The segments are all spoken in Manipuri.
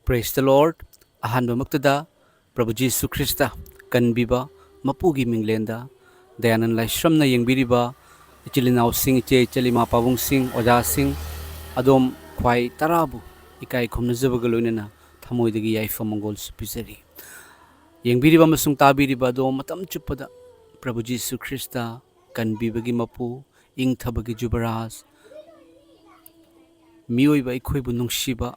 Praise the Lord. Ahanba magtada Prabhu Jesu Christa Kanbiba Mapu gi minglenda dayanan laishram na yengbiriba ichilinaw sing iche chalima pabung sing oja sing adom khwai tarabu ikai khumnajaba galoinana thamoidagi yaifa mongol supizari yengbiriba amasung tabiriba adom matam chupada Prabhu Jesu Christa Kanbiba gi Mapu ing thabagi jubaraj miyoiba ikhoibu nungshiba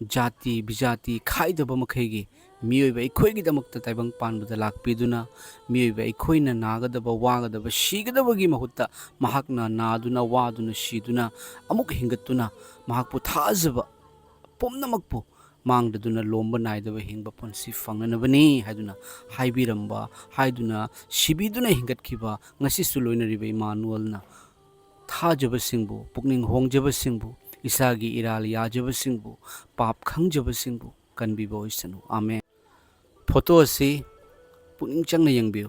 jati bijati khaidaba makhaygi miyoiba ikhoigidamukta taibang panbada lakpiduna miyoiba ikhoina nagadaba wagadaba shigadabagi mahutta mahakna naduna waduna shiduna amuk hingatuna mahakpu thajaba pumnamakpu mangdaduna lomba naidaba hingba punsi fangnanabani haiduna haibiramba haiduna shibiduna hingatkhiba ngasisu loinariba Emmanuelna thajabasingbu pukning hongjabasingbu isagi iral yajabasingbu pap khangjabasingbu kanbiba oisanu amen. Photo asi puning changna yengbiu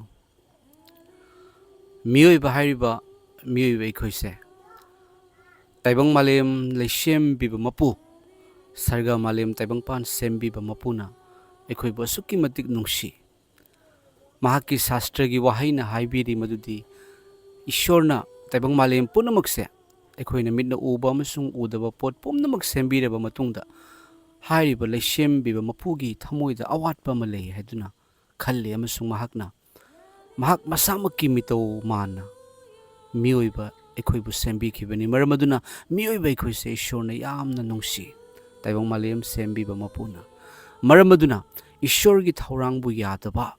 miyoiba hairiba miyoiba ikhoise taibang malem leishem biba mapu sarga malem taibang pan sembiba mapuna ikhoiba sukki matik nungsi mahaki shastragi wahaina haibiri madudi ishorna taibang malem punamakse ꯑꯩꯈꯣꯏꯅ ꯃꯤꯠꯅ ꯎꯕ ꯑꯃꯁꯨꯡ ꯎꯗꯕ ꯄꯣꯠ ꯄꯨꯝꯅꯃꯛ ꯁꯦꯝꯕꯤꯔꯕ ꯃꯇꯨꯡꯗ ꯍꯥꯏꯔꯤꯕ ꯂꯩꯁꯦꯝꯕꯤꯕ ꯃꯄꯨꯒꯤ ꯊꯃꯣꯏꯗ ꯑꯋꯥꯠꯄ ꯑꯃ ꯂꯩ ꯍꯥꯏꯗꯨꯅ ꯈꯜꯂꯤ ꯑꯃꯁꯨꯡ ꯃꯍꯥꯛ ꯃꯁꯥꯃꯛꯀꯤ ꯃꯤꯇꯧ ꯃꯥꯟꯅ ꯃꯤꯑꯣꯏꯕ ꯑꯩꯈꯣꯏꯕꯨ ꯁꯦꯝꯕꯤꯈꯤꯕꯅꯤ ꯃꯔꯝ ꯑꯗꯨꯅ ꯃꯤꯑꯣꯏꯕ ꯑꯩꯈꯣꯏꯁꯦ ꯏꯁꯣꯔꯅ ꯌꯥꯝꯅ ꯅꯨꯡꯁꯤ ꯇꯥꯏꯕꯪ ꯃꯥꯂꯦꯝ ꯁꯦꯝꯕꯤꯕ ꯃꯄꯨꯅ ꯃꯔꯝ ꯑꯗꯨꯅ ꯏꯁꯣꯔꯒꯤ ꯊꯧꯔꯥꯡꯕꯨ ꯌꯥꯗꯕ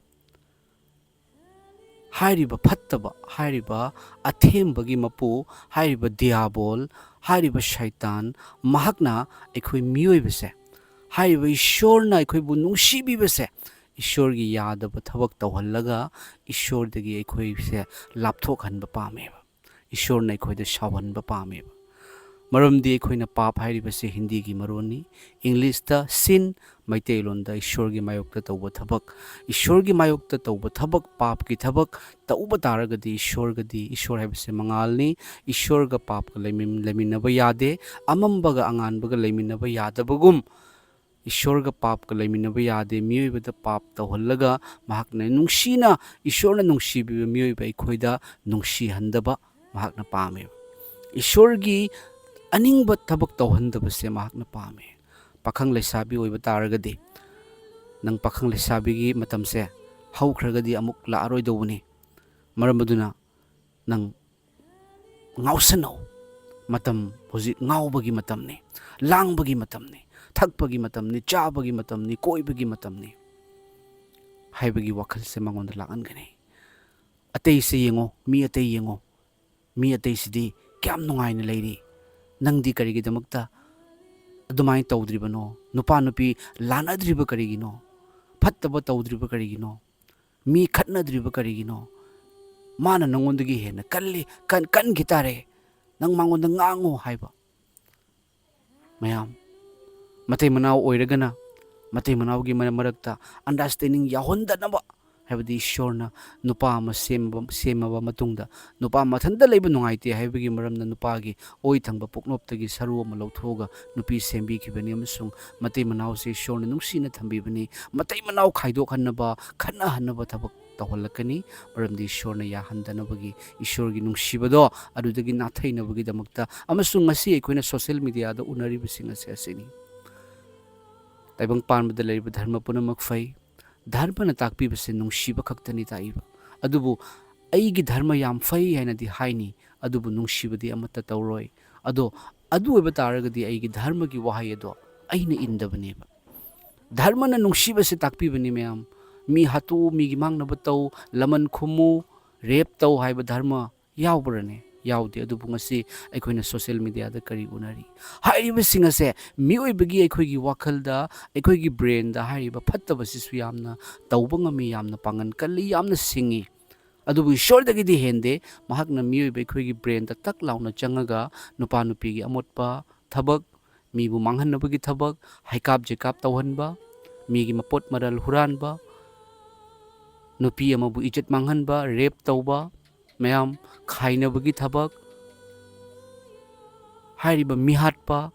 하이리바 팟다바 하이리바 아템바기 마pu 하이리바 디아볼 하이리바 샤이탄 마학나 에코이 미오이베세 하이리바 이쇼르나 에코이부 눅시비베세 이쇼르기 야다바 타박 tawhallaga 이쇼르데기 에코이세 lapthokhanba pameba 이쇼르나 에코이데 shawanba pameba maramdi ekhoi pap hairibase hindi gi maroni english ta sin maiteilon da ishor gi mayok ta tawba thabak ishor gi mayok ta tawba thabak pap gi thabak tawba taragadi ishor haibase mangalni ishor ga pap ga leminaba yade amamba ga anganba ga leminaba yadabagum ishor ga pap ga leminaba yade miyoiba da pap tawhallaga mahakna nungsina ishorna nungsibi miyoiba ekhoida nungsi handaba mahakna pame ishor gi अनिंग थबक तौहंदबसे महकना पामे पाखंग लेसाबी ओइबा तारगदि नंग पाखंग लेसाबीगी मतमसे हौख्रगदि अमुक लारोइदौबनी मरमदुना नंग ngawsano matam hoji ngawbagi matamni langbagi matamni thakpagi matamni chabagi matamni koibagi matamni haibagi wakhal se mangonda lakangani atei se yengo mi atei sidi kyam nungaina leiri nangdi karigidamukta adumai tawdribano nupa nupi lanadriba karigino phattaba tawdriba karigino mi khatnadriba karigino mana nangondagi hena kalli kan gitare nang mangonda ngango haiba mayam matay manaw oiragana matay manaw gi marakta understanding yahonda naba haibadi ishorna nupa ama semaba matungda nupa mathanda leiba nungaite haibagi maramna nupa gi oi thangba poknoptagi saru ama lawthoga nupi sembi khibani amasung matay manaw se ishorna nungsina thambibani matay manaw khaidok hannaba khana hannaba thabak tawhallakani maramdi ishorna ya handanabagi ishorgi nungsibado adudagi nathainabagi damakta amasung ngasi ekoina social media da unariba singa se asini taibang panbada leiba dharma punamak fai dharma na takpibase nungshiba khaktani taiba adubu aigi dharma yam fai haina di haini adubu nungsibadi amata tawroi ado adu eba taragadi aigi dharma gi wahai ado aina indabaneba dharma na nungsibase takpibani mayam mi hatu mi gi mangnaba taw laman khumu rep taw haiba dharma yawbrane yawde adubu ngasi aikoina social media da kari unari hairiba singase miyoibagi aikoigi wakhalda aikoigi brain da hairiba phattaba sisu yamna tawba ngami yamna pangan kalli yamna singi adubu ishordagi di hende mahakna miyoiba aikoigi brain da tak launa changaga nupa nupi gi amotpa thabak mibu manghannabagi thabak haikap jekap tawhanba migi mapot maral huranba nupi amabu ijat manghanba rape tawba mayam khainabagi thabak hairiba mihatpa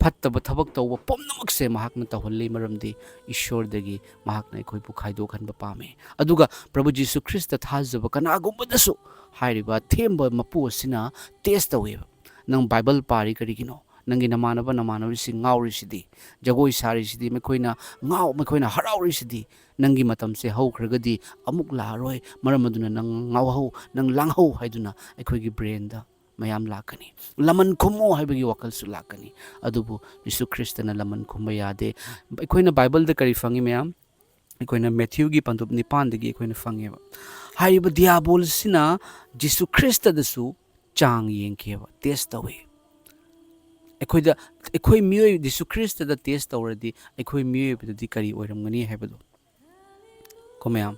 ꯐꯠꯇꯕ ꯊꯕꯛ ꯇꯧꯕ ꯄꯨꯝꯅꯃꯛꯁꯦ ꯃꯍꯥꯛꯅ ꯇꯧꯍꯜꯂꯤ ꯃꯔꯝꯗꯤ ꯏꯁꯣꯔꯗꯒꯤ ꯃꯍꯥꯛꯅ ꯑꯩꯈꯣꯏꯕꯨ ꯈꯥꯏꯗꯣꯛꯍꯟꯕ ꯄꯥꯝꯃꯤ ꯑꯗꯨꯒ ꯄ꯭ꯔꯚꯨ ꯖꯤꯁꯨ ꯈ꯭ꯔꯤꯁꯇ ꯊꯥꯖꯕ ꯀꯅꯥꯒꯨꯝꯕꯗꯁꯨ ꯍꯥꯏꯔꯤꯕ ꯑꯊꯦꯝꯕ ꯃꯄꯨ ꯑꯁꯤꯅ ꯇꯦꯁ ꯇꯧꯋꯦꯕ ꯅꯪ ꯕꯥꯏꯕꯜ ꯄꯥꯔꯤ ꯀꯔꯤꯒꯤꯅꯣ ꯅꯪꯒꯤ ꯅꯃꯥꯟꯅꯕꯁꯤꯡ ꯉꯥꯎꯔꯤꯁꯤꯗꯤ ꯖꯒꯣꯏ ꯁꯥꯔꯤꯁꯤꯗꯤ ꯃꯈꯣꯏꯅ ꯍꯔꯥꯎꯔꯤꯁꯤꯗꯤ ꯅꯪꯒꯤ ꯃꯇꯝꯁꯦ ꯍꯧꯈ꯭ꯔꯒꯗꯤ ꯑꯃꯨꯛ ꯂꯥꯛꯑꯔꯣꯏ ꯃꯔꯝ ꯑꯗꯨꯅ ꯅꯪ ꯉꯥꯎꯍꯧ ꯅꯪ ꯂꯥꯡꯍꯧ ꯍꯥꯏꯗꯨꯅ ꯑꯩꯈꯣꯏꯒꯤ ꯕ꯭ꯔꯦꯟꯗ ꯃꯌꯥꯝ ꯂꯥꯛꯀꯅꯤ ꯂꯃꯟ ꯈꯨꯝꯃꯣ ꯍꯥꯏꯕꯒꯤ ꯋꯥꯈꯜꯁꯨ ꯂꯥꯛꯀꯅꯤ ꯑꯗꯨꯕꯨ ꯌꯤꯁꯨ ꯈ꯭ꯔꯤꯁꯇꯅ ꯂꯃꯟ ꯈꯨꯝꯕ ꯌꯥꯗꯦ ꯑꯩꯈꯣꯏꯅ ꯕꯥꯏꯕꯜꯗ ꯀꯔꯤ ꯐꯪꯉꯤ ꯃꯌꯥꯝ ꯑꯩꯈꯣꯏꯅ ꯃꯦꯊ꯭ꯌꯨꯒꯤ ꯄꯟꯗꯨꯞ 9ꯗꯒꯤ ꯑꯩꯈꯣꯏꯅ ꯐꯪꯉꯦꯕ ꯍꯥꯏꯔꯤꯕ ꯗꯤꯌꯥꯕꯣꯜꯁꯤꯅ ꯖꯤꯁꯨ ꯈ꯭ꯔꯤꯁꯇꯗꯁꯨ ꯆꯥꯡ ꯌꯦꯡꯈꯤꯑꯕ ꯇꯦꯁ ꯇꯧꯋꯤ ꯑꯩꯈꯣꯏ ꯃꯤꯑꯣꯏ ꯖꯤꯁꯨ ꯈ꯭ꯔꯤꯁꯇꯗ ꯇꯦꯁ ꯇꯧꯔꯗꯤ ꯑꯩꯈꯣꯏ ꯃꯤꯑꯣꯏꯕꯗꯗꯤ ꯀꯔꯤ ꯑꯣꯏꯔꯝꯒꯅꯤ ꯍꯥꯏꯕꯗꯣ ꯀꯣ ꯃꯌꯥꯝ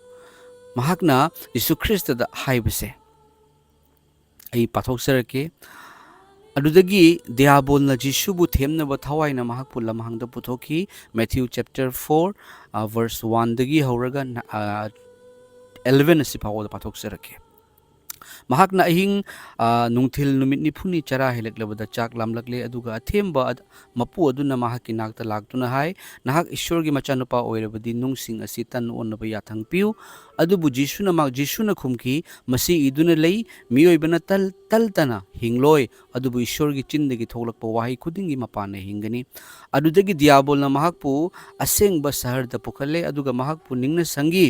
ꯃꯍꯥꯛꯅ ꯖꯤꯁꯨ ꯈ꯭ꯔꯤꯁꯇꯗ ꯍꯥꯏꯕꯁꯦ ꯑꯩ ꯄꯥꯊꯣꯛꯆꯔꯛꯀꯦ ꯑꯗꯨꯗꯒꯤ ꯗꯤꯌꯥꯕꯣꯜꯅ ꯖꯤꯁꯨꯕꯨ ꯊꯦꯝꯅꯕ ꯊꯋꯥꯏꯅ ꯃꯍꯥꯛꯄꯨ ꯂꯝꯍꯥꯡꯗ ꯄꯨꯊꯣꯛꯈꯤ ꯃꯦꯊ꯭ꯌꯨ ꯆꯦꯞꯇꯔ 4 ꯚꯔꯁ 1ꯗꯒꯤ ꯍꯧꯔꯒ 11 ꯑꯁꯤ ꯐꯥꯎꯕꯗ ꯄꯥꯊꯣꯛꯆꯔꯛꯀꯦ ꯃꯍꯥꯛꯅ ꯑꯍꯤꯡ ꯅꯨꯡꯊꯤꯜ ꯅꯨꯃꯤꯠ 40ꯅꯤ ꯆꯔꯥ ꯍꯦꯜꯂꯛꯂꯕꯗ ꯆꯥꯛ ꯂꯥꯝꯂꯛꯂꯦ ꯑꯗꯨꯒ ꯑꯊꯦꯝꯕ ꯃꯄꯨ ꯑꯗꯨꯅ ꯃꯍꯥꯛꯀꯤ ꯅꯥꯛꯇ ꯂꯥꯛꯇꯨꯅ ꯍꯥꯏ ꯅꯍꯥꯛ ꯏꯁꯣꯔꯒꯤ ꯃꯆꯥꯅꯨꯄꯥ ꯑꯣꯏꯔꯕꯗꯤ ꯅꯨꯡꯁꯤꯡ ꯑꯁꯤ ꯇꯟ ꯑꯣꯟꯅꯕ ꯌꯥꯊꯪ ꯄꯤꯌꯨ ꯑꯗꯨꯕꯨ ꯖꯤꯁꯨꯅ ꯈꯨꯝꯈꯤ ꯃꯁꯤ ꯏꯗꯨꯅ ꯂꯩ ꯃꯤꯑꯣꯏꯕꯅ ꯇꯜꯇꯅ ꯍꯤꯡꯂꯣꯏ ꯑꯗꯨꯕꯨ ꯏꯁꯣꯔꯒꯤ ꯆꯤꯟꯗꯒꯤ ꯊꯣꯛꯂꯛꯄ ꯋꯥꯍꯩ ꯈꯨꯗꯤꯡꯒꯤ ꯃꯄꯥꯟꯅ ꯍꯤꯡꯒꯅꯤ ꯑꯗꯨꯗꯒꯤ ꯗꯤꯌꯥꯕꯣꯜꯅ ꯃꯍꯥꯛꯄꯨ ꯑꯁꯦꯡꯕ ꯁꯍꯔꯗ ꯄꯨꯈꯠꯂꯦ ꯑꯗꯨꯒ ꯃꯍꯥꯛꯄꯨ ꯅꯤꯡꯅ ꯁꯪꯒꯤ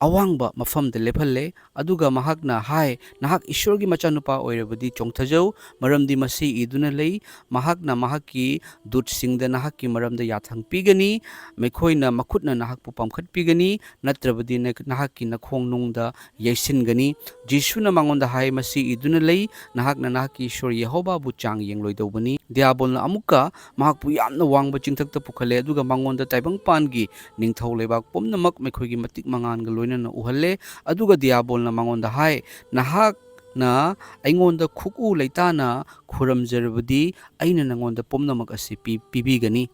ꯑꯋꯥꯡꯕ ꯃꯐꯝꯗ ꯂꯦꯞꯍꯜꯂꯦ ꯑꯗꯨꯒ ꯃꯍꯥꯛꯅ ꯍꯥꯏ ꯅꯍꯥꯛ ꯏꯁꯣꯔꯒꯤ ꯃꯆꯥꯅꯨꯄꯥ ꯑꯣꯏꯔꯕꯗꯤ ꯆꯣꯡꯊꯖꯧ ꯃꯔꯝꯗꯤ ꯃꯁꯤ ꯏꯗꯨꯅ ꯂꯩ ꯃꯍꯥꯛꯅ ꯃꯍꯥꯛꯀꯤ ꯗꯨꯠꯁꯤꯡꯗ ꯅꯍꯥꯛꯀꯤ ꯃꯔꯝꯗ ꯌꯥꯊꯪ ꯄꯤꯒꯅꯤ ꯃꯈꯣꯏꯅ ꯃꯈꯨꯠꯅ ꯅꯍꯥꯛꯄꯨ ꯄꯝꯈꯠꯄꯤꯒꯅꯤ ꯅꯠꯇ꯭ꯔꯕꯗꯤ ꯅꯍꯥꯛꯀꯤ ꯅꯈꯣꯡꯅꯨꯡꯗ ꯌꯩꯁꯤꯟꯒꯅꯤ ꯖꯤꯁꯨꯅ ꯃꯉꯣꯟꯗ ꯍꯥꯏ ꯃꯁꯤ ꯏꯗꯨꯅ ꯂꯩ ꯅꯍꯥꯛꯅ ꯅꯍꯥꯛꯀꯤ ꯏꯁꯣꯔ ꯌꯦꯍꯣꯕꯥꯕꯨ ꯆꯥꯡ ꯌꯦꯡꯂꯣꯏꯗꯧꯕꯅꯤ ꯗꯤꯌꯥꯕꯣꯜꯅ ꯑꯃꯨꯛꯀ ꯃꯍꯥꯛꯄꯨ ꯌꯥꯝꯅ ꯋꯥꯡꯕ ꯆꯤꯡꯊꯛꯇ ꯄꯨꯈꯠꯂꯦ ꯑꯗꯨꯒ ꯃꯉꯣꯟꯗ ꯇꯥꯏꯕꯪꯄꯥꯟꯒꯤ ꯅꯤꯡꯊꯧ ꯂꯩꯕꯥꯛ ꯄꯨꯝꯅꯃꯛ ꯃꯈꯣꯏꯒꯤ ꯃꯇꯤꯛ ꯃꯉꯥꯟꯒ ꯂꯣꯏꯅꯅ ꯎꯍꯜꯂꯦ ꯑꯗꯨꯒ ꯗꯤꯌꯥꯕꯣꯜꯅ ꯃꯉꯣꯟꯗ ꯍꯥꯏ ꯅꯍꯥꯛꯅ ꯑꯩꯉꯣꯟꯗ ꯈꯨꯛꯎ ꯂꯩꯇꯥꯅ ꯈꯨꯔꯝꯖꯔꯕꯗꯤ ꯑꯩꯅ ꯅꯉꯣꯟꯗ ꯄꯨꯝꯅꯃꯛ ꯑꯁꯤ ꯄꯤꯕꯤꯒꯅꯤ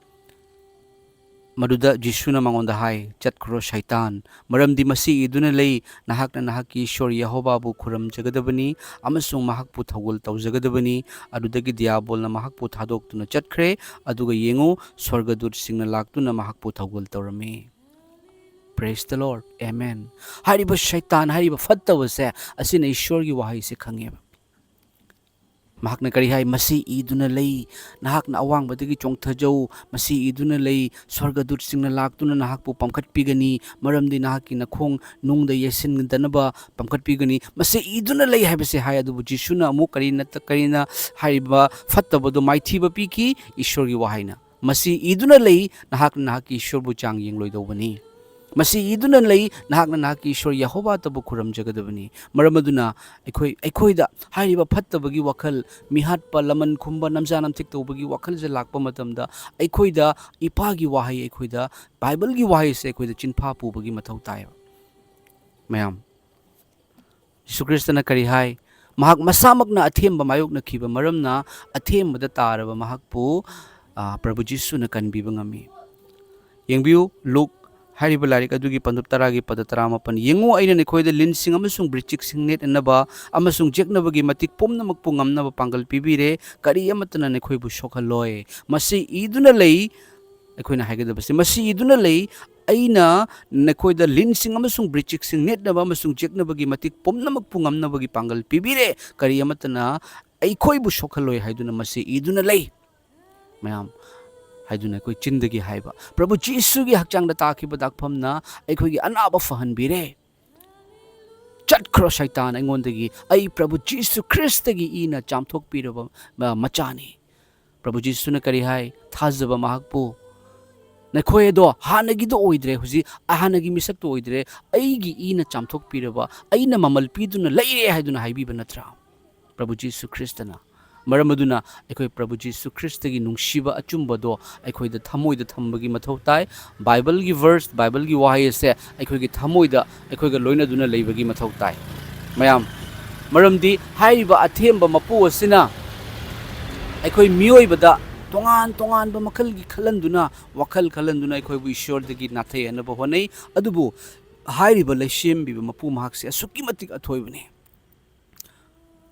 ꯃꯗꯨꯗ ꯖꯤꯁꯨꯅ ꯃꯉꯣꯟꯗ ꯍꯥꯏ ꯆꯠꯈ꯭ꯔꯣ ꯁꯩꯇꯥꯟ ꯃꯔꯝꯗꯤ ꯃꯁꯤ ꯏꯗꯨꯅ ꯂꯩ ꯅꯍꯥꯛꯅ ꯅꯍꯥꯛꯀꯤ ꯏꯁꯣꯔ ꯌꯦꯍꯣꯕꯥꯕꯨ ꯈꯨꯔꯝꯖꯒꯗꯕꯅꯤ ꯑꯃꯁꯨꯡ ꯃꯍꯥꯛꯄꯨ ꯊꯧꯒꯜ ꯇꯧꯖꯒꯗꯕꯅꯤ ꯑꯗꯨꯗꯒꯤ ꯗꯤꯌꯥꯕꯣꯜꯅ ꯃꯍꯥꯛꯄꯨ ꯊꯥꯗꯣꯛꯇꯨꯅ ꯆꯠꯈ꯭ꯔꯦ ꯑꯗꯨꯒ ꯌꯦꯡꯉꯨ ꯁ꯭ꯋꯔꯒꯗꯨꯠꯁꯤꯡꯅ ꯂꯥꯛꯇꯨꯅ ꯃꯍꯥꯛꯄꯨ ꯊꯧꯒꯜ ꯇꯧꯔꯝꯃꯤ ꯄ꯭ꯔꯦꯁ ꯗ ꯂꯣꯔꯗ ꯑꯦꯃꯦꯟ ꯍꯥꯏꯔꯤꯕ ꯁꯩꯇꯥꯟ ꯍꯥꯏꯔꯤꯕ ꯐꯠꯇꯕꯁꯦ ꯑꯁꯤꯅ ꯏꯁꯣꯔꯒꯤ ꯋꯥꯍꯩꯁꯦ ꯈꯪꯉꯦꯕ ꯃꯍꯥꯛꯅ ꯀꯔꯤ ꯍꯥꯏ ꯃꯁꯤ ꯏꯗꯨꯅ ꯂꯩ ꯅꯍꯥꯛꯅ ꯑꯋꯥꯡꯕꯗꯒꯤ ꯆꯣꯡꯊꯖꯧ ꯃꯁꯤ ꯏꯗꯨꯅ ꯂꯩ ꯁ꯭ꯋꯔꯒꯗꯨꯠꯁꯤꯡꯅ ꯂꯥꯛꯇꯨꯅ ꯅꯍꯥꯛꯄꯨ ꯄꯝꯈꯠꯄꯤꯒꯅꯤ ꯃꯔꯝꯗꯤ ꯅꯍꯥꯛꯀꯤ ꯅꯈꯣꯡ ꯅꯨꯡꯗ ꯌꯩꯁꯤꯟꯗꯅꯕ ꯄꯝꯈꯠꯄꯤꯒꯅꯤ ꯃꯁꯤ ꯏꯗꯨꯅ ꯂꯩ ꯍꯥꯏꯕꯁꯦ ꯍꯥꯏ ꯑꯗꯨꯕꯨ ꯖꯤꯁꯨꯅ ꯑꯃꯨꯛ ꯀꯔꯤꯅ ꯍꯥꯏꯔꯤꯕ ꯐꯠꯇꯕꯗꯣ ꯃꯥꯏꯊꯤꯕ ꯄꯤꯈꯤ ꯏꯁꯣꯔꯒꯤ ꯋꯥꯍꯩꯅ ꯃꯁꯤ ꯏꯗꯨꯅ ꯂꯩ ꯅꯍꯥꯛꯅ ꯅꯍꯥꯛꯀꯤ ꯏꯁꯣꯔꯕꯨ ꯆꯥꯡ ꯌꯦꯡꯂꯣꯏꯗꯧꯕꯅꯤ ꯃꯁꯤ ꯏꯗꯨꯅ ꯂꯩ ꯅꯍꯥꯛꯅ ꯅꯍꯥꯛꯀꯤ ꯏꯁꯣꯔ ꯌꯦꯍꯣꯕꯥꯇꯕꯨ ꯈꯨꯔꯝꯖꯒꯗꯕꯅꯤ ꯃꯔꯝ ꯑꯗꯨꯅ ꯑꯩꯈꯣꯏꯗ ꯍꯥꯏꯔꯤꯕ ꯐꯠꯇꯕꯒꯤ ꯋꯥꯈꯜ ꯃꯤꯍꯥꯠꯄ ꯂꯃꯟ ꯈꯨꯝꯕ ꯅꯝꯖꯥ ꯅꯝꯊꯤꯛ ꯇꯧꯕꯒꯤ ꯋꯥꯈꯜꯁꯦ ꯂꯥꯛꯄ ꯃꯇꯝꯗ ꯑꯩꯈꯣꯏꯗ ꯏꯄꯥꯒꯤ ꯋꯥꯍꯩ ꯑꯩꯈꯣꯏꯗ ꯕꯥꯏꯕꯜꯒꯤ ꯋꯥꯍꯩꯁꯦ ꯑꯩꯈꯣꯏꯗ ꯆꯤꯟꯐꯥ ꯄꯨꯕꯒꯤ ꯃꯊꯧ ꯇꯥꯏꯌꯦꯕ ꯃꯌꯥꯝ ꯌꯤꯁꯨ ꯈ꯭ꯔꯤꯁꯇꯅ ꯀꯔꯤ ꯍꯥꯏ ꯃꯍꯥꯛ ꯃꯁꯥꯃꯛꯅ ꯑꯊꯦꯝꯕ ꯃꯥꯌꯣꯛꯅꯈꯤꯕ ꯃꯔꯝꯅ ꯑꯊꯦꯝꯕꯗ ꯇꯥꯔꯕ ꯃꯍꯥꯛꯄꯨ ꯄ꯭ꯔꯚꯨ ꯖꯤꯁꯨꯅ ꯀꯟꯕꯤꯕ ꯉꯝꯃꯤ ꯌꯦꯡꯕꯤꯌꯨ ꯂꯨꯛ ꯍꯥꯏꯔꯤꯕ ꯂꯥꯏꯔꯤꯛ ꯑꯗꯨꯒꯤ ꯄꯟꯗꯨꯞ 10ꯒꯤ ꯄꯗ 11 ꯌꯦꯡꯉꯨ ꯑꯩꯅ ꯅꯈꯣꯏꯗ ꯂꯤꯟꯁꯤꯡ ꯑꯃꯁꯨꯡ ꯕ꯭ꯔꯤꯆꯤꯛꯁꯤꯡ ꯅꯦꯠꯅꯕ ꯑꯃꯁꯨꯡ ꯖꯦꯛꯅꯕꯒꯤ ꯃꯇꯤꯛ ꯄꯨꯝꯅꯃꯛꯄꯨ ꯉꯝꯅꯕ ꯄꯥꯡꯒꯜ ꯄꯤꯕꯤꯔꯦ ꯀꯔꯤ ꯑꯃꯠꯇꯅ ꯅꯈꯣꯏꯕꯨ ꯁꯣꯛꯍꯜꯂꯣꯏ ꯃꯁꯤ ꯏꯗꯨꯅ ꯂꯩ ꯑꯩꯈꯣꯏꯅ ꯍꯥꯏꯒꯗꯕꯁꯤ ꯃꯁꯤ ꯏꯗꯨꯅ ꯂꯩ ꯑꯩꯅ ꯅꯈꯣꯏꯗ ꯂꯤꯟꯁꯤꯡ ꯑꯃꯁꯨꯡ ꯕ꯭ꯔꯤꯆꯤꯛꯁꯤꯡ ꯅꯦꯠꯅꯕ ꯑꯃꯁꯨꯡ ꯖꯦꯛꯅꯕꯒꯤ ꯃꯇꯤꯛ ꯄꯨꯝꯅꯃꯛꯄꯨ ꯉꯝꯅꯕꯒꯤ ꯄꯥꯡꯒꯜ ꯄꯤꯕꯤꯔꯦ ꯀꯔꯤ ꯑꯃꯠꯇꯅ ꯑꯩꯈꯣꯏꯕꯨ ꯁꯣꯛꯍꯜꯂꯣꯏ ꯍꯥꯏꯗꯨꯅ ꯃꯁꯤ ꯏꯗꯨꯅ ꯂꯩ ꯃꯌꯥꯝ ꯍꯥꯏꯗꯨꯅ ꯑꯩꯈꯣꯏ ꯆꯤꯟꯗꯒꯤ ꯍꯥꯏꯕ ꯄ꯭ꯔꯚꯨ ꯖꯤꯁꯨꯒꯤ ꯍꯛꯆꯥꯡꯗ ꯇꯥꯈꯤꯕ ꯗꯥꯛꯐꯝꯅ ꯑꯩꯈꯣꯏꯒꯤ ꯑꯅꯥꯕ ꯐꯍꯟꯕꯤꯔꯦ ꯆꯠꯈ꯭ꯔꯣ ꯁꯩꯇꯥꯟ ꯑꯩꯉꯣꯟꯗꯒꯤ ꯑꯩ ꯄ꯭ꯔꯚꯨ ꯖꯤꯁꯨ ꯈ꯭ꯔꯤꯁꯇꯒꯤ ꯏꯅ ꯆꯥꯝꯊꯣꯛꯄꯤꯔꯕ ꯃꯆꯥꯅꯤ ꯄ꯭ꯔꯚꯨ ꯖꯤꯁꯨꯅ ꯀꯔꯤ ꯍꯥꯏ ꯊꯥꯖꯕ ꯃꯍꯥꯛꯄꯨ ꯅꯈꯣꯏ ꯑꯗꯣ ꯍꯥꯟꯅꯒꯤꯗꯣ ꯑꯣꯏꯗ꯭ꯔꯦ ꯍꯧꯖꯤꯛ ꯍꯥꯟꯅꯒꯤ ꯃꯤꯁꯛꯇꯣ ꯑꯣꯏꯗ꯭ꯔꯦ ꯑꯩꯒꯤ ꯏꯅ ꯆꯥꯝꯊꯣꯛꯄꯤꯔꯕ ꯑꯩꯅ ꯃꯃꯜ ꯄꯤꯗꯨꯅ ꯂꯩꯔꯦ ꯍꯥꯏꯗꯨꯅ ꯍꯥꯏꯕꯤꯕ ꯅꯠꯇ꯭ꯔꯥ ꯄ꯭ꯔꯚꯨ ꯖꯤꯁꯨ ꯈ꯭ꯔꯤꯁꯇꯅ ꯃꯔꯝ ꯑꯗꯨꯅ ꯑꯩꯈꯣꯏ ꯄ꯭ꯔꯚꯨ ꯖꯤꯁꯨ ꯈ꯭ꯔꯤꯁꯇꯒꯤ ꯅꯨꯡꯁꯤꯕ ꯑꯆꯨꯝꯕꯗꯣ ꯑꯩꯈꯣꯏꯗ ꯊꯃꯣꯏꯗ ꯊꯝꯕꯒꯤ ꯃꯊꯧ ꯇꯥꯏ ꯕꯥꯏꯕꯜꯒꯤ ꯚꯔꯁ ꯕꯥꯏꯕꯜꯒꯤ ꯋꯥꯍꯩ ꯑꯁꯦ ꯑꯩꯈꯣꯏꯒꯤ ꯊꯃꯣꯏꯗ ꯑꯩꯈꯣꯏꯒ ꯂꯣꯏꯅꯗꯨꯅ ꯂꯩꯕꯒꯤ ꯃꯊꯧ ꯇꯥꯏ ꯃꯌꯥꯝ ꯃꯔꯝꯗꯤ ꯍꯥꯏꯔꯤꯕ ꯑꯊꯦꯝꯕ ꯃꯄꯨ ꯑꯁꯤꯅ ꯑꯩꯈꯣꯏ ꯃꯤꯑꯣꯏꯕꯗ ꯇꯣꯉꯥꯟ ꯇꯣꯉꯥꯟꯕ ꯃꯈꯜꯒꯤ ꯋꯥꯈꯜ ꯈꯜꯍꯟꯗꯨꯅ ꯑꯩꯈꯣꯏꯕꯨ ꯏꯁꯣꯔꯗꯒꯤ ꯅꯥꯊꯩꯍꯟꯅꯕ ꯍꯣꯠꯅꯩ ꯑꯗꯨꯕꯨ ꯍꯥꯏꯔꯤꯕ ꯂꯩꯁꯦꯝꯕꯤꯕ ꯃꯄꯨ ꯃꯍꯥꯛꯁꯦ ꯑꯁꯨꯛꯀꯤ ꯃꯇꯤꯛ ꯑꯊꯣꯏꯕꯅꯤ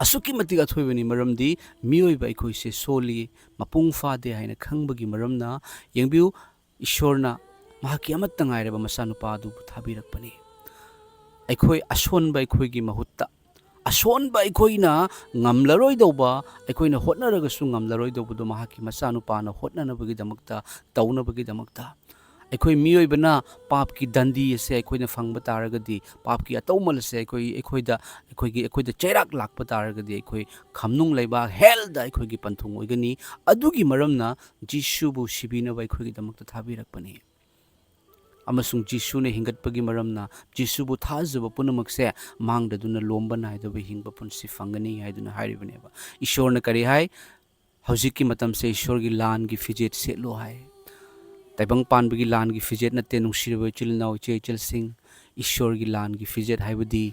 ꯑꯁꯨꯛꯀꯤ ꯃꯇꯤꯛ ꯑꯊꯣꯏꯕꯅꯤ ꯃꯔꯝꯗꯤ ꯃꯤꯑꯣꯏꯕ ꯑꯩꯈꯣꯏꯁꯦ ꯁꯣꯜꯂꯤ ꯃꯄꯨꯡ ꯐꯥꯗꯦ ꯍꯥꯏꯅ ꯈꯪꯕꯒꯤ ꯃꯔꯝꯅ ꯌꯦꯡꯕꯤꯌꯨ ꯏꯁꯣꯔꯅ ꯃꯍꯥꯛꯀꯤ ꯑꯃꯠꯇ ꯉꯥꯏꯔꯕ ꯃꯆꯥꯅꯨꯄꯥ ꯑꯗꯨꯕꯨ ꯊꯥꯕꯤꯔꯛꯄꯅꯤ ꯑꯩꯈꯣꯏ ꯑꯁꯣꯟꯕ ꯑꯩꯈꯣꯏꯒꯤ ꯃꯍꯨꯠꯇ ꯑꯁꯣꯟꯕ ꯑꯩꯈꯣꯏꯅ ꯉꯝꯂꯔꯣꯏꯗꯧꯕ ꯑꯩꯈꯣꯏꯅ ꯍꯣꯠꯅꯔꯒꯁꯨ ꯉꯝꯂꯔꯣꯏꯗꯧꯕꯗꯣ ꯃꯍꯥꯛꯀꯤ ꯃꯆꯥꯅꯨꯄꯥꯅ ꯍꯣꯠꯅꯅꯕꯒꯤꯗꯃꯛꯇ ꯇꯧꯅꯕꯒꯤꯗꯃꯛꯇ ꯑꯩꯈꯣꯏ ꯃꯤꯑꯣꯏꯕꯅ ꯄꯥꯞꯀꯤ ꯗꯟꯗꯤ ꯑꯁꯦ ꯑꯩꯈꯣꯏꯅ ꯐꯪꯕ ꯇꯥꯔꯒꯗꯤ ꯄꯥꯞꯀꯤ ꯑꯇꯧꯃꯜ ꯑꯁꯦ ꯑꯩꯈꯣꯏꯗ ꯆꯩꯔꯥꯛ ꯂꯥꯛꯄ ꯇꯥꯔꯒꯗꯤ ꯑꯩꯈꯣꯏ ꯈꯝꯅꯨꯡ ꯂꯩꯕꯥꯛ ꯍꯦꯜꯗ ꯑꯩꯈꯣꯏꯒꯤ ꯄꯟꯊꯨꯡ ꯑꯣꯏꯒꯅꯤ ꯑꯗꯨꯒꯤ ꯃꯔꯝꯅ ꯖꯤꯁꯨꯕꯨ ꯁꯤꯕꯤꯅꯕ ꯑꯩꯈꯣꯏꯒꯤꯗꯃꯛꯇ ꯊꯥꯕꯤꯔꯛꯄꯅꯤ ꯑꯃꯁꯨꯡ ꯖꯤꯁꯨꯅ ꯍꯤꯡꯒꯠꯄꯒꯤ ꯃꯔꯝꯅ ꯖꯤꯁꯨꯕꯨ ꯊꯥꯖꯕ ꯄꯨꯝꯅꯃꯛꯁꯦ ꯃꯥꯡꯗꯗꯨꯅ ꯂꯣꯝꯕ ꯅꯥꯏꯗꯕ ꯍꯤꯡꯕ ꯄꯨꯟꯁꯤ ꯐꯪꯒꯅꯤ ꯍꯥꯏꯗꯨꯅ ꯍꯥꯏꯔꯤꯕꯅꯦꯕ ꯏꯁꯣꯔꯅ ꯀꯔꯤ ꯍꯥꯏ ꯍꯧꯖꯤꯛꯀꯤ ꯃꯇꯝꯁꯦ ꯏꯁꯣꯔꯒꯤ ꯂꯥꯟꯒꯤ ꯐꯤꯖꯦꯠ ꯁꯦꯠꯂꯣ ꯍꯥꯏ ꯇꯥꯏꯕꯪ ꯄꯥꯟꯕꯒꯤ ꯂꯥꯟꯒꯤ ꯐꯤꯖꯦꯠ ꯅꯠꯇꯦ ꯅꯨꯡꯁꯤꯔꯕ ꯏꯆꯤꯜ ꯏꯅꯥꯎ ꯏꯆꯦ ꯏꯆꯜꯁꯤꯡ ꯏꯁꯣꯔꯒꯤ ꯂꯥꯟꯒꯤ ꯐꯤꯖꯦꯠ ꯍꯥꯏꯕꯗꯤ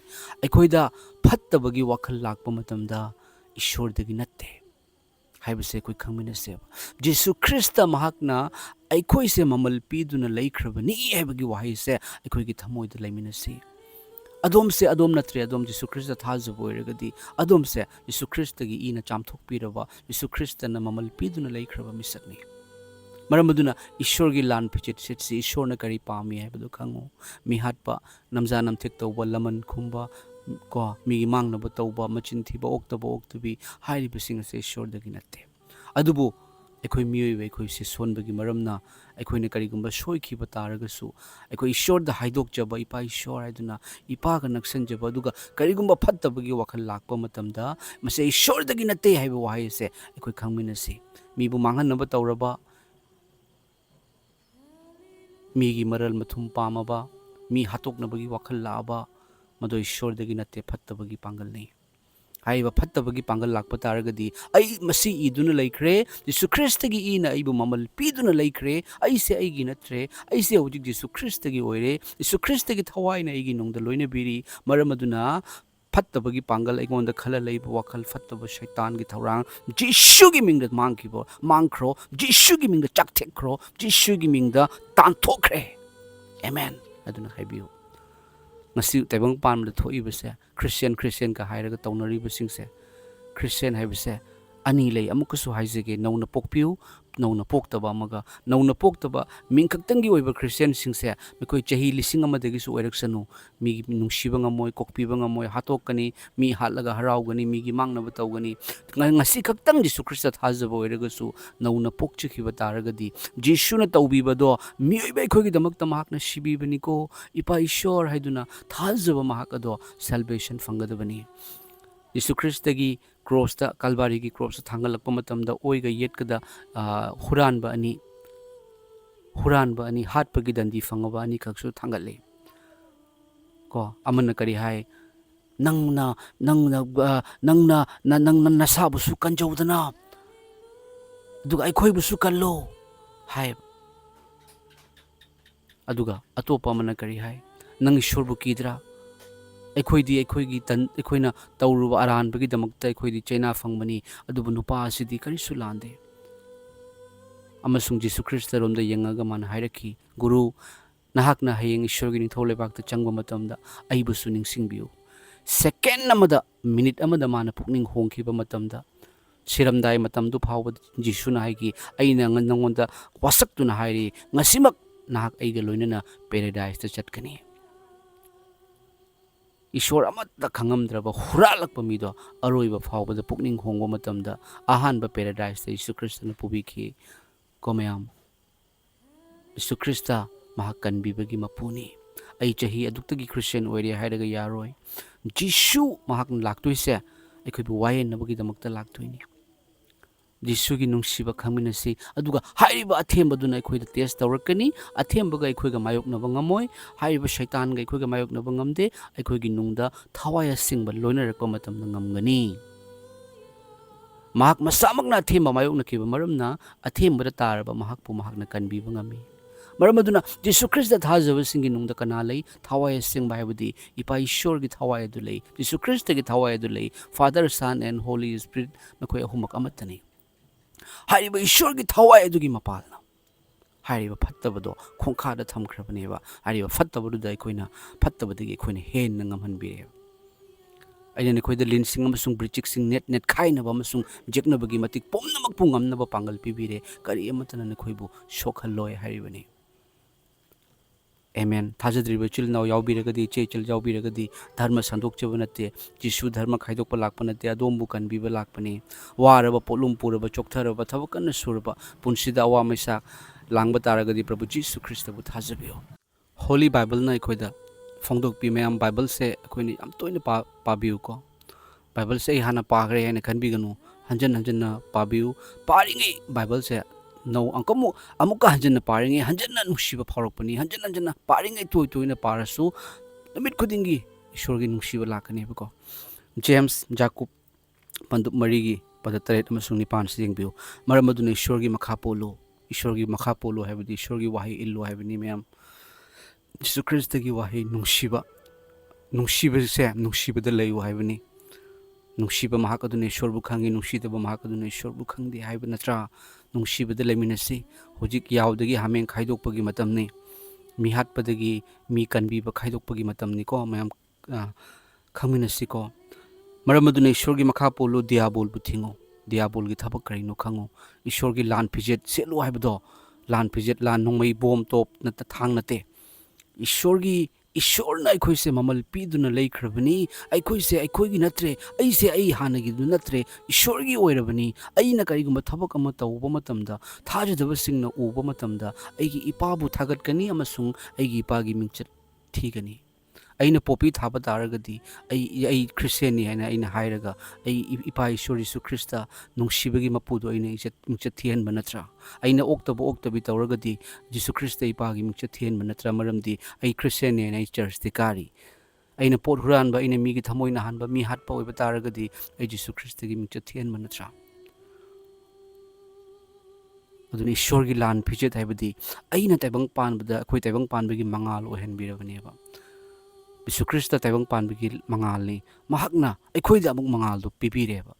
ꯑꯩꯈꯣꯏꯗ ꯐꯠꯇꯕꯒꯤ ꯋꯥꯈꯜ ꯂꯥꯛꯄ ꯃꯇꯝꯗ ꯏꯁꯣꯔꯗꯒꯤ ꯅꯠꯇꯦ ꯍꯥꯏꯕꯁꯦ ꯑꯩꯈꯣꯏ ꯈꯪꯃꯤꯟꯅꯁꯦꯕ ꯖꯦꯁꯨ ꯈ꯭ꯔꯤꯁꯇ ꯃꯍꯥꯛꯅ ꯑꯩꯈꯣꯏꯁꯦ ꯃꯃꯜ ꯄꯤꯗꯨꯅ ꯂꯩꯈ꯭ꯔꯕꯅꯤ ꯍꯥꯏꯕꯒꯤ ꯋꯥꯍꯩꯁꯦ ꯑꯩꯈꯣꯏꯒꯤ ꯊꯃꯣꯏꯗ ꯂꯩꯃꯤꯟꯅꯁꯤ ꯑꯗꯣꯝꯁꯦ ꯑꯗꯣꯝ ꯅꯠꯇ꯭ꯔꯦ ꯑꯗꯣꯝ ꯖꯦꯁꯨ ꯈ꯭ꯔꯤꯁꯇ ꯊꯥꯖꯕ ꯑꯣꯏꯔꯒꯗꯤ ꯑꯗꯣꯝꯁꯦ ꯖꯦꯁꯨ ꯈ꯭ꯔꯤꯁꯇꯒꯤ ꯏꯅ ꯆꯥꯝꯊꯣꯛꯄꯤꯔꯕ ꯖꯦꯁꯨ ꯈ꯭ꯔꯤꯁꯇꯅ ꯃꯃꯜ ꯄꯤꯗꯨꯅ ꯂꯩꯈ꯭ꯔꯕ ꯃꯤꯁꯛꯅꯤ ꯃꯔꯝ ꯑꯗꯨꯅ ꯏꯁꯣꯔꯒꯤ ꯂꯥꯟ ꯐꯤꯖꯦꯠ ꯁꯦꯠꯁꯤ ꯏꯁꯣꯔꯅ ꯀꯔꯤ ꯄꯥꯝꯃꯤ ꯍꯥꯏꯕꯗꯨ ꯈꯪꯉꯨ ꯃꯤꯍꯥꯠꯄ ꯅꯝꯖꯥ ꯅꯝꯊꯦꯛ ꯇꯧꯕ ꯂꯃꯟ ꯈꯨꯝꯕ ꯀꯣ ꯃꯤꯒꯤ ꯃꯥꯡꯅꯕ ꯇꯧꯕ ꯃꯆꯤꯟ ꯊꯤꯕ ꯑꯣꯛꯇꯕ ꯑꯣꯛꯇꯕꯤ ꯍꯥꯏꯔꯤꯕꯁꯤꯡ ꯑꯁꯦ ꯏꯁꯣꯔꯗꯒꯤ ꯅꯠꯇꯦ ꯑꯗꯨꯕꯨ ꯑꯩꯈꯣꯏ ꯃꯤꯑꯣꯏꯕ ꯑꯩꯈꯣꯏꯁꯦ ꯁꯣꯟꯕꯒꯤ ꯃꯔꯝꯅ ꯑꯩꯈꯣꯏꯅ ꯀꯔꯤꯒꯨꯝꯕ ꯁꯣꯏꯈꯤꯕ ꯇꯥꯔꯒꯁꯨ ꯑꯩꯈꯣꯏ ꯏꯁꯣꯔꯗ ꯍꯥꯏꯗꯣꯛꯆꯕ ꯏꯄꯥ ꯏꯁꯣꯔ ꯍꯥꯏꯗꯨꯅ ꯏꯄꯥꯒ ꯅꯛꯁꯟꯖꯕ ꯑꯗꯨꯒ ꯀꯔꯤꯒꯨꯝꯕ ꯐꯠꯇꯕꯒꯤ ꯋꯥꯈꯜ ꯂꯥꯛꯄ ꯃꯇꯝꯗ ꯃꯁꯤ ꯏꯁꯣꯔꯗꯒꯤ ꯅꯠꯇꯦ ꯍꯥꯏꯕ ꯋꯥꯍꯩ ꯑꯁꯦ ꯑꯩꯈꯣꯏ ꯈꯪꯃꯤꯟꯅꯁꯤ ꯃꯤꯕꯨ ꯃꯥꯡꯍꯟꯅꯕ ꯇꯧꯔꯕ ꯃꯤꯒꯤ ꯃꯔꯜ ꯃꯊꯨꯝ ꯄꯥꯝꯃꯕ ꯃꯤ ꯍꯥꯠꯇꯣꯛꯅꯕꯒꯤ ꯋꯥꯈꯜ ꯂꯥꯛꯑꯕ ꯃꯗꯨ ꯏꯁꯣꯔꯗꯒꯤ ꯅꯠꯇꯦ ꯐꯠꯇꯕꯒꯤ ꯄꯥꯡꯒꯜꯅꯤ ꯍꯥꯏꯔꯤꯕ ꯐꯠꯇꯕꯒꯤ ꯄꯥꯡꯒꯜ ꯂꯥꯛꯄ ꯇꯥꯔꯒꯗꯤ ꯑꯩ ꯃꯁꯤ ꯏꯗꯨꯅ ꯂꯩꯈ꯭ꯔꯦ ꯖꯦꯁꯨ ꯈ꯭ꯔꯤꯁꯇꯒꯤ ꯏꯅ ꯑꯩꯕꯨ ꯃꯃꯜ ꯄꯤꯗꯨꯅ ꯂꯩꯈ꯭ꯔꯦ ꯑꯩꯁꯦ ꯑꯩꯒꯤ ꯅꯠꯇ꯭ꯔꯦ ꯑꯩꯁꯦ ꯍꯧꯖꯤꯛ ꯖꯦꯁꯨ ꯈ꯭ꯔꯤꯁꯇꯒꯤ ꯑꯣꯏꯔꯦ ꯖꯦꯁꯨ ꯈ꯭ꯔꯤꯁꯇꯒꯤ ꯊꯋꯥꯏꯅ ꯑꯩꯒꯤ ꯅꯨꯡꯗ ꯂꯣꯏꯅꯕꯤꯔꯤ ꯃꯔꯝ ꯑꯗꯨꯅ ꯐꯠꯇꯕꯒꯤ ꯄꯥꯡꯒꯜ ꯑꯩꯉꯣꯟꯗ ꯈꯜꯂ ꯂꯩꯕ ꯋꯥꯈꯜ ꯐꯠꯇꯕ ꯁꯩꯇꯥꯟꯒꯤ ꯊꯧꯔꯥꯡ ꯖꯤꯁꯨꯒꯤ ꯃꯤꯡꯗ ꯃꯥꯡꯈ꯭ꯔꯣ ꯖꯤꯁꯨꯒꯤ ꯃꯤꯡꯗ ꯆꯥꯛꯊꯦꯛꯈ꯭ꯔꯣ ꯖꯤꯁꯨꯒꯤ ꯃꯤꯡꯗ ꯇꯥꯟꯊꯣꯛꯈ꯭ꯔꯦ ꯑꯦꯃꯦꯟ ꯑꯗꯨꯅ ꯍꯥꯏꯕꯤꯌꯨ ꯉꯁꯤ ꯇꯥꯏꯕꯪ ꯄꯥꯟꯕꯗ ꯊꯣꯛꯏꯕꯁꯦ ꯈ꯭ꯔꯤꯁꯇꯤꯌꯟꯒ ꯍꯥꯏꯔꯒ ꯇꯧꯅꯔꯤꯕꯁꯤꯡꯁꯦ ꯈ꯭ꯔꯤꯁꯇꯤꯌꯟ ꯍꯥꯏꯕꯁꯦ ꯑꯅꯤ ꯂꯩ ꯑꯃꯨꯛꯀꯁꯨ ꯍꯥꯏꯖꯒꯦ ꯅꯧꯅ ꯄꯣꯛꯄꯤꯌꯨ ꯅꯧꯅ ꯄꯣꯛꯇꯕ ꯑꯃꯒ ꯅꯧꯅ ꯄꯣꯛꯇꯕ ꯃꯤꯡꯈꯛꯇꯪꯒꯤ ꯑꯣꯏꯕ ꯈ꯭ꯔꯤꯁꯇꯤꯌꯟꯁꯤꯡꯁꯦ ꯑꯩꯈꯣꯏ ꯆꯍꯤ 1000 ꯑꯣꯏꯔꯛꯁꯅꯨ ꯃꯤꯒꯤ ꯅꯨꯡꯁꯤꯕ ꯉꯝꯃꯣꯏ ꯀꯣꯛꯄꯤꯕ ꯉꯝꯃꯣꯏ ꯍꯥꯠꯇꯣꯛꯀꯅꯤ ꯃꯤ ꯍꯥꯠꯂꯒ ꯍꯔꯥꯎꯒꯅꯤ ꯃꯤꯒꯤ ꯃꯥꯡꯅꯕ ꯇꯧꯒꯅꯤ ꯉꯁꯤ ꯈꯛꯇꯪ ꯖꯦꯁꯨ ꯈ꯭ꯔꯤꯁꯇ ꯊꯥꯖꯕ ꯑꯣꯏꯔꯒꯁꯨ ꯅꯧꯅ ꯄꯣꯛꯆꯈꯤꯕ ꯇꯥꯔꯒꯗꯤ ꯖꯦꯁꯨꯅ ꯇꯧꯕꯤꯕꯗꯣ ꯃꯤꯑꯣꯏꯕ ꯑꯩꯈꯣꯏꯒꯤꯗꯃꯛꯇ ꯃꯍꯥꯛꯅ ꯁꯤꯕꯤꯕꯅꯤꯀꯣ ꯏꯄꯥ ꯏꯁꯣꯔ ꯍꯥꯏꯗꯨꯅ ꯊꯥꯖꯕ ꯃꯍꯥꯛ ꯑꯗꯣ ꯁꯦꯜꯕꯦꯁꯟ ꯐꯪꯒꯗꯕꯅꯤ ꯖꯦꯁꯨ ꯈ꯭ꯔꯤꯁꯇꯒꯤ ꯀ꯭ꯔꯣꯁꯇ ꯀꯜꯚꯥꯔꯤꯒꯤ ꯀ꯭ꯔꯣꯁꯇ ꯊꯥꯡꯒꯠꯂꯛꯄ ꯃꯇꯝꯗ ꯑꯣꯏꯒ ꯌꯦꯠꯀꯗ ꯍꯨꯔꯥꯟꯕ ꯑꯅꯤ ꯍꯥꯠꯄꯒꯤ ꯗꯟꯗꯤ ꯐꯪꯉꯕ ꯑꯅꯤꯈꯛꯁꯨ ꯊꯥꯡꯒꯠꯂꯤ ꯀꯣ ꯑꯃꯅ ꯀꯔꯤ ꯍꯥꯏ ꯅꯪꯅ ꯅꯁꯥꯕꯨꯁꯨ ꯀꯟꯖꯧꯗꯅ ꯑꯗꯨꯒ ꯑꯩꯈꯣꯏꯕꯨꯁꯨ ꯀꯜꯂꯣ ꯍꯥꯏꯕ ꯑꯗꯨꯒ ꯑꯇꯣꯞꯄ ꯑꯃꯅ ꯀꯔꯤ ꯍꯥꯏ ꯅꯪ ꯏꯁꯣꯔꯕꯨ ꯀꯤꯗ꯭ꯔꯥ ꯑꯩꯈꯣꯏꯅ ꯇꯧꯔꯨꯕ ꯑꯔꯥꯟꯕꯒꯤꯗꯃꯛꯇ ꯑꯩꯈꯣꯏꯗꯤ ꯆꯩꯅꯥ ꯐꯪꯕꯅꯤ ꯑꯗꯨꯕꯨ ꯅꯨꯄꯥ ꯑꯁꯤꯗꯤ ꯀꯔꯤꯁꯨ ꯂꯥꯟꯗꯦ ꯑꯃꯁꯨꯡ ꯖꯦꯁꯨ ꯈ꯭ꯔꯤꯁꯇꯔꯣꯝꯗ ꯌꯦꯡꯉꯒ ꯃꯥꯅ ꯍꯥꯏꯔꯛꯈꯤ ꯒꯨꯔꯨ ꯅꯍꯥꯛꯅ ꯍꯌꯦꯡ ꯏꯁꯣꯔꯒꯤ ꯅꯤꯡꯊꯧ ꯂꯩꯕꯥꯛꯇ ꯆꯪꯕ ꯃꯇꯝꯗ ꯑꯩꯕꯨꯁꯨ ꯅꯤꯡꯁꯤꯡꯕꯤꯌꯨ ꯁꯦꯀꯦꯟ ꯑꯃꯗ ꯃꯤꯅꯤꯠ ꯑꯃꯗ ꯃꯥꯅ ꯄꯨꯛꯅꯤꯡ ꯍꯣꯡꯈꯤꯕ ꯃꯇꯝꯗ ꯁꯤꯔꯝꯗꯥꯏ ꯃꯇꯝꯗꯨ ꯐꯥꯎꯕꯗ ꯖꯦꯁꯨꯅ ꯍꯥꯏꯈꯤ ꯑꯩꯅ ꯅꯉꯣꯟꯗ ꯋꯥꯁꯛꯇꯨꯅ ꯍꯥꯏꯔꯤ ꯉꯁꯤꯃꯛ ꯅꯍꯥꯛ ꯑꯩꯒ ꯂꯣꯏꯅꯅ ꯄꯦꯔꯥꯗꯥꯏꯁꯇ ꯆꯠꯀꯅꯤ ꯏꯁꯣꯔ ꯑꯃꯠꯇ ꯈꯪꯉꯝꯗ꯭ꯔꯕ ꯍꯨꯔꯥꯜꯂꯛꯄ ꯃꯤꯗꯣ ꯑꯔꯣꯏꯕ ꯐꯥꯎꯕꯗ ꯄꯨꯛꯅꯤꯡ ꯍꯣꯡꯕ ꯃꯇꯝꯗ ꯑꯍꯥꯟꯕ ꯄꯦꯔꯥꯗꯥꯏꯁꯇ ꯖꯦꯁꯨ ꯈ꯭ꯔꯤꯁꯇꯅ ꯄꯨꯕꯤꯈꯤ ꯀꯣ ꯃꯌꯥꯝ ꯖꯦꯁꯨ ꯈ꯭ꯔꯤꯁꯇ ꯃꯍꯥꯛ ꯀꯟꯕꯤꯕꯒꯤ ꯃꯄꯨꯅꯤ ꯑꯩ ꯆꯍꯤ ꯑꯗꯨꯛꯇꯒꯤ ꯈ꯭ꯔꯤꯁꯇꯤꯌꯟ ꯑꯣꯏꯔꯦ ꯍꯥꯏꯔꯒ ꯌꯥꯔꯣꯏ ꯖꯦꯁꯨ ꯃꯍꯥꯛꯅ ꯂꯥꯛꯇꯣꯏꯁꯦ ꯑꯩꯈꯣꯏꯕꯨ ꯋꯥꯌꯦꯟꯅꯕꯒꯤꯗꯃꯛꯇ ꯂꯥꯛꯇꯣꯏꯅꯤ ꯖꯦꯁꯨꯒꯤ ꯅꯨꯡꯁꯤꯕ ꯈꯪꯃꯤꯟꯅꯁꯤ ꯑꯗꯨꯒ ꯍꯥꯏꯔꯤꯕ ꯑꯊꯦꯝꯕꯗꯨꯅ ꯑꯩꯈꯣꯏꯗ ꯇꯦꯁ ꯇꯧꯔꯛꯀꯅꯤ ꯑꯊꯦꯝꯕꯒ ꯑꯩꯈꯣꯏꯒ ꯃꯥꯌꯣꯛꯅꯕ ꯉꯝꯃꯣꯏ ꯍꯥꯏꯔꯤꯕ ꯁꯩꯇꯥꯟꯒ ꯑꯩꯈꯣꯏꯒ ꯃꯥꯌꯣꯛꯅꯕ ꯉꯝꯗꯦ ꯑꯩꯈꯣꯏꯒꯤ ꯅꯨꯡꯗ ꯊꯋꯥꯏ ꯑꯁꯦꯡꯕ ꯂꯣꯏꯅꯔꯛꯄ ꯃꯇꯝꯗ ꯉꯝꯒꯅꯤ ꯃꯍꯥꯛ ꯃꯁꯥꯃꯛꯅ ꯑꯊꯦꯝꯕ ꯃꯥꯌꯣꯛꯅꯈꯤꯕ ꯃꯔꯝꯅ ꯑꯊꯦꯝꯕꯗ ꯇꯥꯔꯕ ꯃꯍꯥꯛꯄꯨ ꯃꯍꯥꯛꯅ ꯀꯟꯕꯤꯕ ꯉꯝꯃꯤ ꯃꯔꯝ ꯑꯗꯨꯅ ꯖꯦꯁꯨ ꯈ꯭ꯔꯤꯁꯇ ꯊꯥꯖꯕꯁꯤꯡꯒꯤ ꯅꯨꯡꯗ ꯀꯅꯥ ꯂꯩ ꯊꯋꯥꯏ ꯑꯁꯦꯡꯕ ꯍꯥꯏꯕꯗꯤ ꯏꯄꯥ ꯏꯁꯣꯔꯒꯤ ꯊꯋꯥꯏ ꯑꯗꯨ ꯂꯩ ꯖꯦꯁꯨ ꯈ꯭ꯔꯤꯁꯇꯒꯤ ꯊꯋꯥꯏ ꯑꯗꯨ ꯂꯩ father son and holy spirit ꯃꯈꯣꯏ ꯑꯍꯨꯝꯃꯛ ꯑꯃꯠꯇꯅꯤ ꯍꯥꯏꯔꯤꯕ ꯏꯁꯣꯔꯒꯤ ꯊꯋꯥꯏ ꯑꯗꯨꯒꯤ ꯃꯄꯥꯜꯅ ꯍꯥꯏꯔꯤꯕ ꯐꯠꯇꯕꯗꯣ ꯈꯣꯡꯈꯥꯗ ꯊꯝꯈ꯭ꯔꯕꯅꯦꯕ ꯍꯥꯏꯔꯤꯕ ꯐꯠꯇꯕꯗꯨꯗ ꯐꯠꯇꯕꯗꯒꯤ ꯑꯩꯈꯣꯏꯅ ꯍꯦꯟꯅ ꯉꯝꯍꯟꯕꯤꯔꯦꯕ aina nikhoida linsing amasung brichiksing net khainaba amasung jeknabagi matik pumnamakpu ngamnaba pangal pibire kari amatana nikhoibu sokhalloi haribani. Amen. Thajadriba chilnaw yaubiragadi chechil yaubiragadi dharma sandokchaba natte Jesu dharma khaidokpa lakpa natte adombu kanbiba lakpani waraba polum puraba choktharaba thabakanna suraba punsida awa maisa langba taragadi Prabhu Jesu Christa bu thajabiyo. Holy Bible na ikhoida phongdokpi mayam Bible se akhoni am toina pabiu ko Bible se hana pagre haina khanbiganu hanjan na pabiu paringi Bible se no angkamu amuka hanjan na paringi hanjan na nungsiba phawrakpani hanjan na paringi toina parasu namit khudingi ishorgi nungsiba lakani bako. James Jacob pandup marigi padataret amasung nipan singbiu maramaduna ishorgi makha polo habidi ishorgi wahi illu habini mayam Jesu Christa gi wahi nungsiba se nungsibada layu habini nungsiba mahakaduna ishorbu khangi nungsitaba mahakaduna ishorbu khangdi haiba natra nungsibada laiminasi hojik yaudagi hameng khaidokpagi matamni mi hatpadagi mi kanbiba khaidokpagi matamni ko mayam khangminasi ko maramaduna ishorgi makha polo diabol bu thingo diabol gi thabak karino khango ishorgi Lan Feejet selu haibado Lan Feejet lan nongmai bom top na thang nate ishorna aikoise mamal piduna leikrabani aikoise aikoigi natre aise ai hanagi du natre ishorgi oirabani aina karigumba thabak ama tawba matamda thajadaba singna uba matamda aigi ipabu thagatkani amasung aigi ipagi mingchat thigani aina popi thaba taragadi ai Christian ni aina hairaga ai ipa Ishor Jesu Christa nungsibagi mapudo aina mingchat thian banatra aina oktabi tawragadi Jesu Christa ipagi mingchat thian banatra maramdi ai Christian ni aina church de kari aina pot huran ba aina migi thamoina hanba mi hatpa oiba taragadi ai Jesu Christa gi mingchat thian banatra aduni Ishor gi Lan Feejet haibadi aina taibang panbada akhoi taibang panbagi mangal ohenbirabaneba Jesu Christa taibang panbagi mangalni mahakna aikoida amuk mangaldo pipireba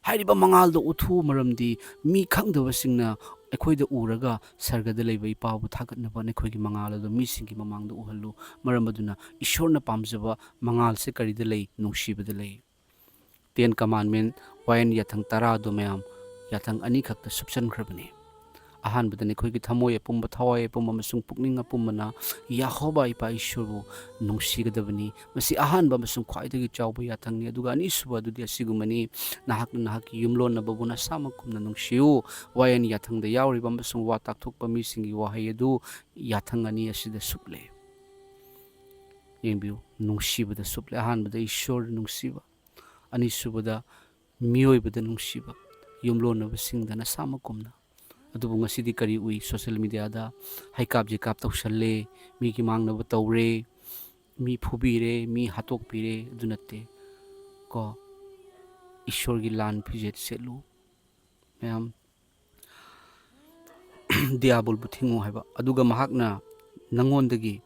hairiba mangaldo uthu maramdi mi khangdaba singna aikoida uraga sargada leiba ipabu thagatnaba nekhoigi mangalado mi singi mamangda uhallu maramaduna Ishorna pamjaba mangal se karida lei nungsibada lei. Ten Commandment wayan yathang tara do mayam yathang ani khakta subsan khrabani ahanbada nekhoigi thamoy apumba thawai apumba masung pukning apumbana Yahoba ipa Ishorbu nungsigadabani masi ahanba masung khwaidagi chawba yathangni aduga anisuba adudi asigumani nahakki yumlonna babuna samakumna nungsiu wayan yathangda yawriba masung wa takthokpa misingi wahai adu yathang ani asida suple yengbiu nungsibada suple ahanbada Ishor nungsiba anisubada miyoibada nungsiba yumlonna basingdana samakumna adubu ngasidi kari ui social media da haikap jikap tawsalle mi ki mangnaba tawre mi phubire mi hatokpire dunate ko Ishor gi Lan Feejet selu mayam diabol bu thingu haiba aduga mahakna nangondagi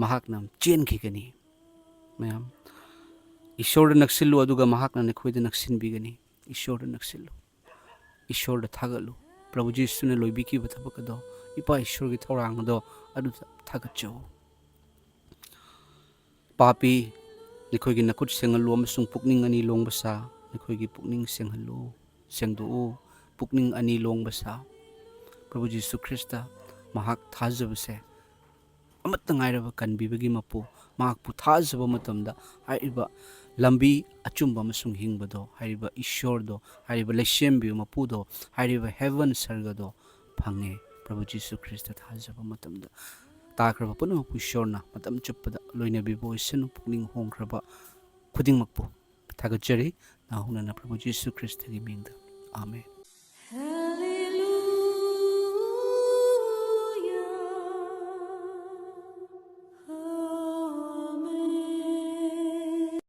mahakna chenkhigani mayam Ishor naksillu aduga mahakna nekhoida naksinbigani Ishor naksillu Ishor thagalu Prabhu Jesu ne loibiki bathabakado ipa Ishor gi thorangdo adu thagatcho papi nikhoigi nakut sengalu amasung pukning ani longbasa nikhoigi pukning senghalu sengdu pukning ani longbasa Prabhu Jesu Christa mahak thajabase amatna ngairaba kanbibagi mapu mahakpu thajaba matamda haiba lambi achumba amasung hingbado haiba Ishor do haiba lesembi mapudo haiba heaven sargado phange Prabhu Jesu Christa thajaba matamda takraba punamakpu Ishorna matam chuppada loinabibo oisanu pukning hongkraba khudingmakpu thagatjari nahunana Prabhu Jesu Christa gi mingda amen.